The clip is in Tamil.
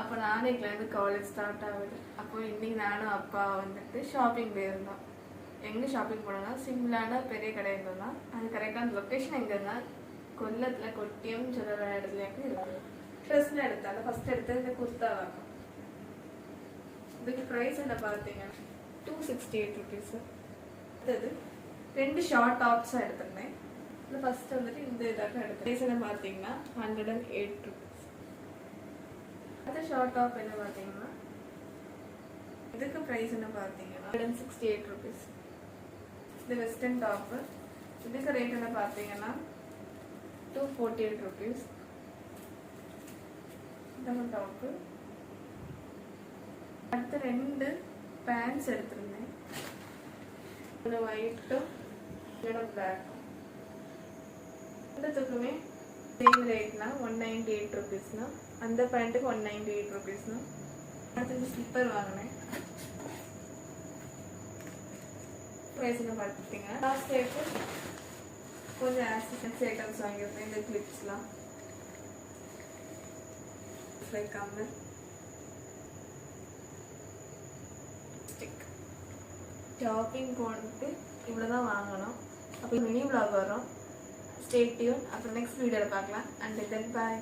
அப்போ நாளைக்குலேருந்து காலேஜ் ஸ்டார்ட் ஆகுது. அப்போ இன்னைக்கு நானும் அப்பா வந்துட்டு ஷாப்பிங் போயிருந்தோம். எங்கே ஷாப்பிங் போனோம்னா சிம்லான பெரிய கடை இருந்தோம்னா அது கரெக்டான லொக்கேஷன் எங்கன்னா கொல்லத்தில் கொட்டியம் சொல்கிற இடத்துலயாக்கு இருக்குது. ட்ரெஸ்ன்னு எடுத்தாங்க. ஃபர்ஸ்ட் எடுத்தது இந்த குர்த்தா வாங்க. இதுக்கு ப்ரைஸ் என்ன பார்த்தீங்கன்னா 268 rupees. அடுத்தது 2 ஷார்ட் டாப்ஸாக எடுத்திருந்தேன். இது ஃபர்ஸ்ட் வந்துட்டு இந்த இதாக எடுத்தேன். ப்ரைஸ் என்ன பார்த்தீங்கன்னா 108 rupees. அடுத்த ஷார்ட் டாப் என்ன பார்த்தீங்கன்னா இதுக்கு ப்ரைஸ் என்ன பார்த்தீங்கன்னா 168 rupees. இது வெஸ்டர்ன் டாப்பு. இதுக்கு ரேட் என்ன பார்த்தீங்கன்னா 248 rupees. இந்த டாப்பு. அடுத்து 2 பேண்ட்ஸ் எடுத்திருந்தேன். ஒரு ஒயிட்டும் இதோட பிளாக்கும். ரெண்டுத்துக்குமே சேம் ரேட்னா 198 rupeesனா அந்த பேண்ட்டுக்கு 198 rupeesனா. அடுத்தது ஸ்லிப்பர் வாங்கினேன். ப்ரைஸ்னு பார்த்துட்டிங்கன்னா லாஸ்ட் டேக்கு கொஞ்சம் ஆக்சசரிஸ் ஐட்டம்ஸ் வாங்கியிருந்தேன். இந்த கிளிப்ஸ்லாம் கம்மல் ஸ்டிக். ஷாப்பிங் போட்டு இவ்வளோ தான் வாங்கணும். அப்போ மினி vlog வரும். Stay tune. அப்புறம் நெக்ஸ்ட் வீடியோவில் பார்க்கலாம். And then bye.